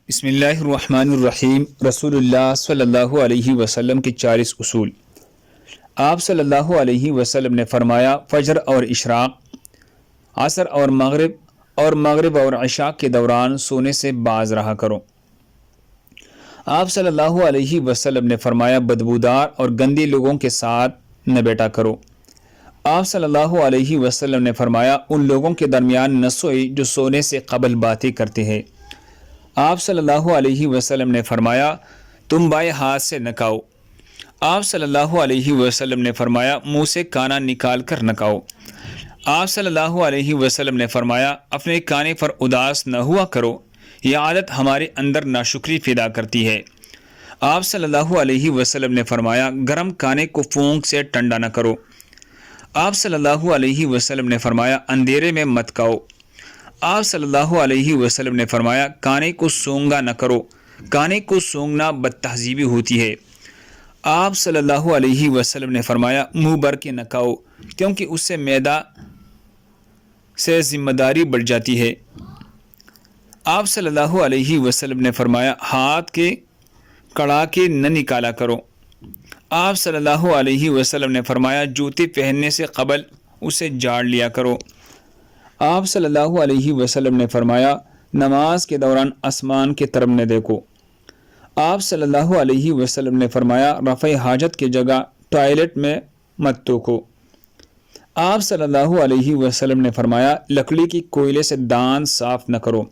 بسم اللہ الرحمن الرحیم۔ رسول اللہ صلی اللہ علیہ وسلم کے 40 اصول۔ آپ صلی اللہ علیہ وسلم نے فرمایا، فجر اور اشراق، عصر اور مغرب اور عشاء کے دوران سونے سے باز رہا کرو۔ آپ صلی اللہ علیہ وسلم نے فرمایا، بدبودار اور گندے لوگوں کے ساتھ نہ بیٹھا کرو۔ آپ صلی اللہ علیہ وسلم نے فرمایا، ان لوگوں کے درمیان نہ سوئے جو سونے سے قبل باتیں کرتے ہیں۔ آپ صلی اللہ علیہ وسلم نے فرمایا، تم بائیں ہاتھ سے نہ کھاؤ۔ آپ صلی اللہ علیہ وسلم نے فرمایا، منہ سے کھانا نکال کر نہ کھاؤ۔ آپ صلی اللہ علیہ وسلم نے فرمایا، اپنے کھانے پر اداس نہ ہوا کرو، یہ عادت ہمارے اندر ناشکری پیدا کرتی ہے۔ آپ صلی اللہ علیہ وسلم نے فرمایا، گرم کھانے کو پھونک سے ٹھنڈا نہ کرو۔ آپ صلی اللہ علیہ وسلم نے فرمایا، اندھیرے میں مت کھاؤ۔ آپ صلی اللہ علیہ وسلم نے فرمایا، کھانے کو سونگا نہ کرو، کھانے کو سونگنا بد تہذیبی ہوتی ہے۔ آپ صلی اللہ علیہ وسلم نے فرمایا، منہ بھر کے نہ کھاؤ، کیونکہ اس سے معدہ سے ذمہ داری بڑھ جاتی ہے۔ آپ صلی اللہ علیہ وسلم نے فرمایا، ہاتھ کے کڑاکے نہ نکالا کرو۔ آپ صلی اللہ علیہ وسلم نے فرمایا، جوتے پہننے سے قبل اسے جاڑ لیا کرو۔ آپ صلی اللہ علیہ وسلم نے فرمایا، نماز کے دوران آسمان کی طرف نہ دیکھو۔ آپ صلی اللہ علیہ وسلم نے فرمایا، رفع حاجت کی جگہ ٹوائلٹ میں مت تھوکو۔ آپ صلی اللہ علیہ وسلم نے فرمایا، لکڑی کی کوئلے سے دانت صاف نہ کرو۔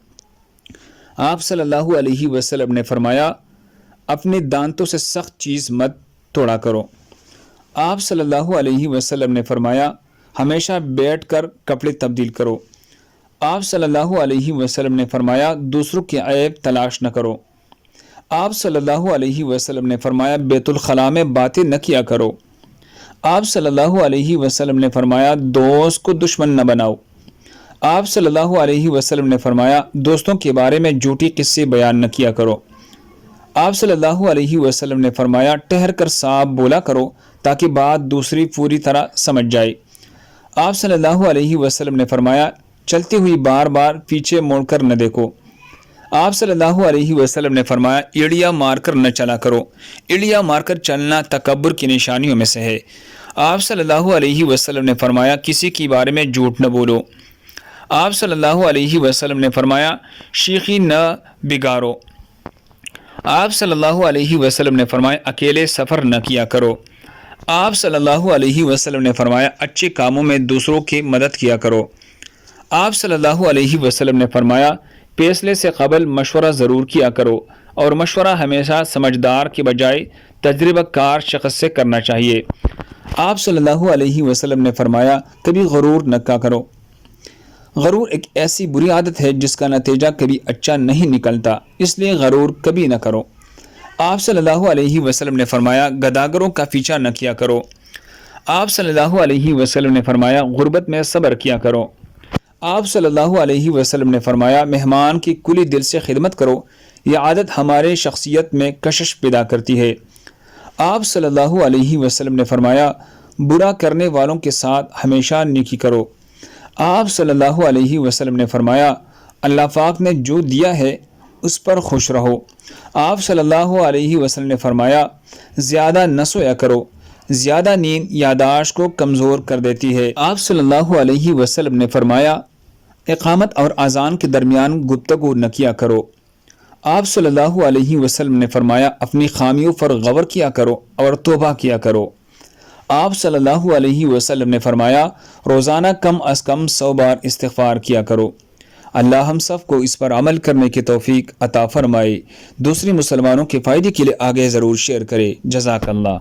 آپ صلی اللہ علیہ وسلم نے فرمایا، اپنے دانتوں سے سخت چیز مت توڑا کرو۔ آپ صلی اللہ علیہ وسلم نے فرمایا، ہمیشہ بیٹھ کر کپڑے تبدیل کرو۔ آپ صلی اللہ علیہ وسلم نے فرمایا، دوسروں کی عیب تلاش نہ کرو۔ آپ صلی اللہ علیہ وسلم نے فرمایا، بیت الخلاء میں باتیں نہ کیا کرو۔ آپ صلی اللہ علیہ وسلم نے فرمایا، دوست کو دشمن نہ بناؤ۔ آپ صلی اللہ علیہ وسلم نے فرمایا، دوستوں کے بارے میں جھوٹی قصے بیان نہ کیا کرو۔ آپ صلی اللہ علیہ وسلم نے فرمایا، ٹھہر کر صاف بولا کرو تاکہ بات دوسری پوری طرح سمجھ جائے۔ آپ صلی اللہ علیہ وسلم نے فرمایا، چلتی ہوئی بار بار پیچھے موڑ کر نہ دیکھو۔ آپ صلی اللہ علیہ وسلم نے فرمایا، ایڑیاں مار کر نہ چلا کرو، ایڑیاں مار کر چلنا تکبر کی نشانیوں میں سے ہے۔ آپ صلی اللہ علیہ وسلم نے فرمایا، کسی کے بارے میں جھوٹ نہ بولو۔ آپ صلی اللہ علیہ وسلم نے فرمایا، شیخی نہ بگاڑو۔ آپ صلی اللہ علیہ وسلم نے فرمایا، اکیلے سفر نہ کیا کرو۔ آپ صلی اللہ علیہ وسلم نے فرمایا، اچھے کاموں میں دوسروں کی مدد کیا کرو۔ آپ صلی اللہ علیہ وسلم نے فرمایا، فیصلے سے قبل مشورہ ضرور کیا کرو، اور مشورہ ہمیشہ سمجھدار کے بجائے تجربہ کار شخص سے کرنا چاہیے۔ آپ صلی اللہ علیہ وسلم نے فرمایا، کبھی غرور نہ کرو۔ غرور ایک ایسی بری عادت ہے جس کا نتیجہ کبھی اچھا نہیں نکلتا، اس لیے غرور کبھی نہ کرو۔ آپ صلی اللہ علیہ وسلم نے فرمایا، گداگروں کا پیچھا نہ کیا کرو۔ آپ صلی اللہ علیہ وسلم نے فرمایا، غربت میں صبر کیا کرو۔ آپ صلی اللہ علیہ وسلم نے فرمایا، مہمان کی کھلی دل سے خدمت کرو، یہ عادت ہمارے شخصیت میں کشش پیدا کرتی ہے۔ آپ صلی اللہ علیہ وسلم نے فرمایا، برا کرنے والوں کے ساتھ ہمیشہ نیکی کرو۔ آپ صلی اللہ علیہ وسلم نے فرمایا، اللہ پاک نے جو دیا ہے اس پر خوش رہو۔ آپ صلی اللہ علیہ وسلم نے فرمایا، زیادہ نہ سویا کرو، زیادہ نیند یادداشت کو کمزور کر دیتی ہے۔ آپ صلی اللہ علیہ وسلم نے فرمایا، اقامت اور اذان کے درمیان گفتگو نہ کیا کرو۔ آپ صلی اللہ علیہ وسلم نے فرمایا، اپنی خامیوں پر غور کیا کرو اور توبہ کیا کرو۔ آپ صلی اللہ علیہ وسلم نے فرمایا، روزانہ کم از کم 100 بار استغفار کیا کرو۔ اللہ ہم سب کو اس پر عمل کرنے کی توفیق عطا فرمائے۔ دوسری مسلمانوں کے فائدے کے لیے آگے ضرور شیئر کرے۔ جزاک اللہ۔